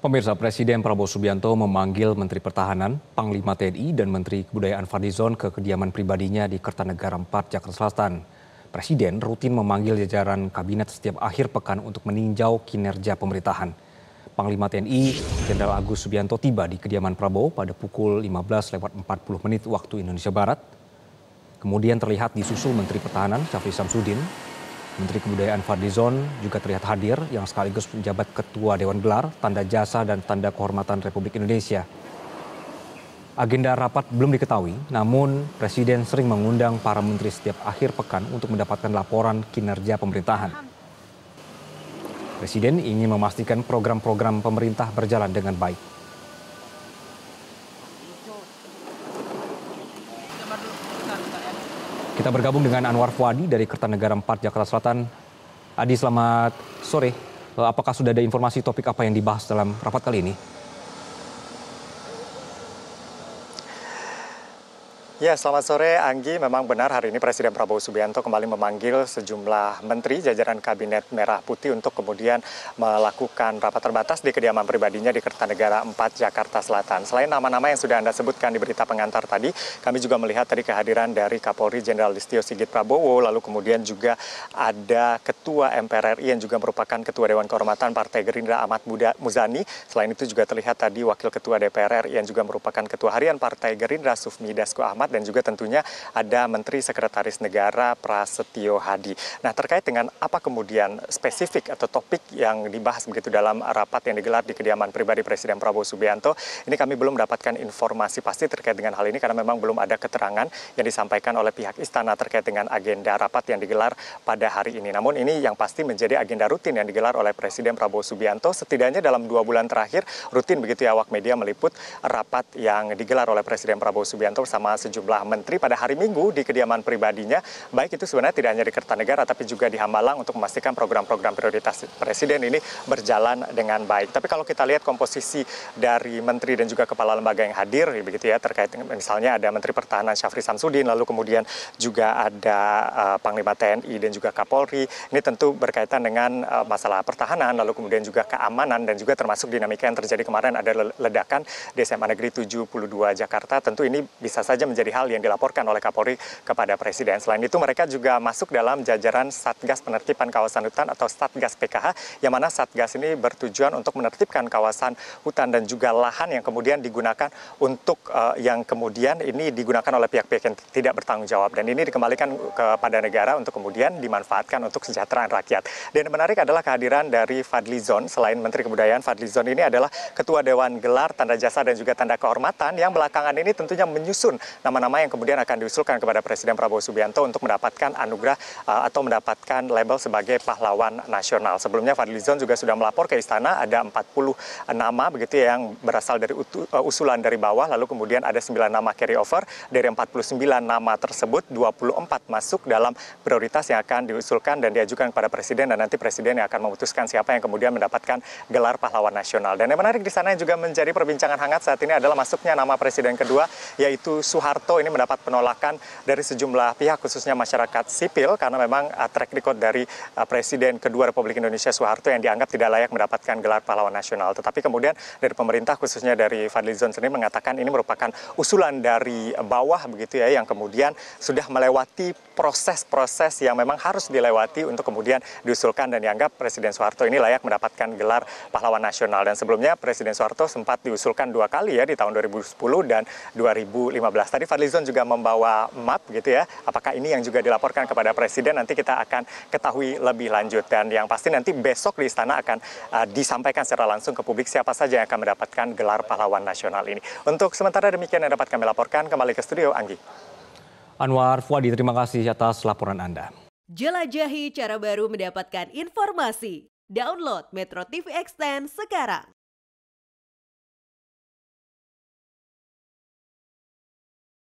Pemirsa, Presiden Prabowo Subianto memanggil Menteri Pertahanan, Panglima TNI, dan Menteri Kebudayaan Fadlizon ke kediaman pribadinya di Kertanegara 4, Jakarta Selatan. Presiden rutin memanggil jajaran kabinet setiap akhir pekan untuk meninjau kinerja pemerintahan. Panglima TNI, Jenderal Agus Subianto tiba di kediaman Prabowo pada pukul 15.40 waktu Indonesia Barat. Kemudian terlihat disusul Menteri Pertahanan, Syafri Samsudin. Menteri Kebudayaan Fadlizon juga terlihat hadir yang sekaligus menjabat Ketua Dewan Gelar, Tanda Jasa dan Tanda Kehormatan Republik Indonesia. Agenda rapat belum diketahui, namun Presiden sering mengundang para menteri setiap akhir pekan untuk mendapatkan laporan kinerja pemerintahan. Presiden ingin memastikan program-program pemerintah berjalan dengan baik. Kita bergabung dengan Anwar Fuadi dari Kertanegara 4, Jakarta Selatan. Adi, selamat sore. Apakah sudah ada informasi topik apa yang dibahas dalam rapat kali ini? Ya, selamat sore Anggi. Memang benar hari ini Presiden Prabowo Subianto kembali memanggil sejumlah menteri jajaran Kabinet Merah Putih untuk kemudian melakukan rapat terbatas di kediaman pribadinya di Kertanegara 4, Jakarta Selatan. Selain nama-nama yang sudah Anda sebutkan di berita pengantar tadi, kami juga melihat tadi kehadiran dari Kapolri Jenderal Listio Sigit Prabowo, lalu kemudian juga ada Ketua MPR RI yang juga merupakan Ketua Dewan Kehormatan Partai Gerindra Ahmad Muzani. Selain itu juga terlihat tadi Wakil Ketua DPR RI yang juga merupakan Ketua Harian Partai Gerindra Sufmi Dasko Ahmad, dan juga tentunya ada Menteri Sekretaris Negara Prasetyo Hadi. Nah, terkait dengan apa kemudian spesifik atau topik yang dibahas begitu dalam rapat yang digelar di kediaman pribadi Presiden Prabowo Subianto, ini kami belum mendapatkan informasi pasti terkait dengan hal ini karena memang belum ada keterangan yang disampaikan oleh pihak istana terkait dengan agenda rapat yang digelar pada hari ini. Namun ini yang pasti menjadi agenda rutin yang digelar oleh Presiden Prabowo Subianto setidaknya dalam 2 bulan terakhir, rutin begitu ya awak media meliput rapat yang digelar oleh Presiden Prabowo Subianto bersama sejumlah menteri pada hari Minggu di kediaman pribadinya, baik itu sebenarnya tidak hanya di Kertanegara tapi juga di Hambalang untuk memastikan program-program prioritas Presiden ini berjalan dengan baik. Tapi kalau kita lihat komposisi dari menteri dan juga kepala lembaga yang hadir begitu ya, terkait misalnya ada Menteri Pertahanan Syafri Samsudin, lalu kemudian juga ada Panglima TNI dan juga Kapolri. Ini tentu berkaitan dengan masalah pertahanan, lalu kemudian juga keamanan dan juga termasuk dinamika yang terjadi kemarin ada ledakan di SMA Negeri 72 Jakarta. Tentu ini bisa saja menjadi hal yang dilaporkan oleh Kapolri kepada Presiden. Selain itu mereka juga masuk dalam jajaran Satgas Penertiban Kawasan Hutan atau Satgas PKH, yang mana Satgas ini bertujuan untuk menertibkan kawasan hutan dan juga lahan yang kemudian digunakan untuk yang kemudian ini digunakan oleh pihak-pihak yang tidak bertanggung jawab, dan ini dikembalikan kepada negara untuk kemudian dimanfaatkan untuk kesejahteraan rakyat. Dan yang menarik adalah kehadiran dari Fadlizon. Selain Menteri Kebudayaan, Fadlizon ini adalah Ketua Dewan Gelar, Tanda Jasa dan juga Tanda Kehormatan yang belakangan ini tentunya menyusun nama-nama yang kemudian akan diusulkan kepada Presiden Prabowo Subianto untuk mendapatkan anugerah atau mendapatkan label sebagai pahlawan nasional. Sebelumnya Fadlizon juga sudah melapor ke istana, ada 40 nama begitu ya, yang berasal dari usulan dari bawah, lalu kemudian ada 9 nama carry over. Dari 49 nama tersebut 24 masuk dalam prioritas yang akan diusulkan dan diajukan kepada Presiden, dan nanti Presiden yang akan memutuskan siapa yang kemudian mendapatkan gelar pahlawan nasional. Dan yang menarik di sana yang juga menjadi perbincangan hangat saat ini adalah masuknya nama Presiden kedua, yaitu Soeharto. Ini mendapat penolakan dari sejumlah pihak khususnya masyarakat sipil karena memang track record dari Presiden kedua Republik Indonesia Soeharto yang dianggap tidak layak mendapatkan gelar pahlawan nasional. Tetapi kemudian dari pemerintah khususnya dari Fadlizon sendiri mengatakan ini merupakan usulan dari bawah begitu ya, yang kemudian sudah melewati proses-proses yang memang harus dilewati untuk kemudian diusulkan, dan dianggap Presiden Soeharto ini layak mendapatkan gelar pahlawan nasional. Dan sebelumnya Presiden Soeharto sempat diusulkan 2 kali ya, di tahun 2010 dan 2015. Tadi Fadlizon juga membawa map gitu ya. Apakah ini yang juga dilaporkan kepada Presiden? Nanti kita akan ketahui lebih lanjut, dan yang pasti nanti besok di istana akan disampaikan secara langsung ke publik siapa saja yang akan mendapatkan gelar pahlawan nasional ini. Untuk sementara demikian yang dapat kami laporkan. Kembali ke studio, Anggi. Anwar Fuadi, terima kasih atas laporan Anda. Jelajahi cara baru mendapatkan informasi. Download Metro TV Extend sekarang.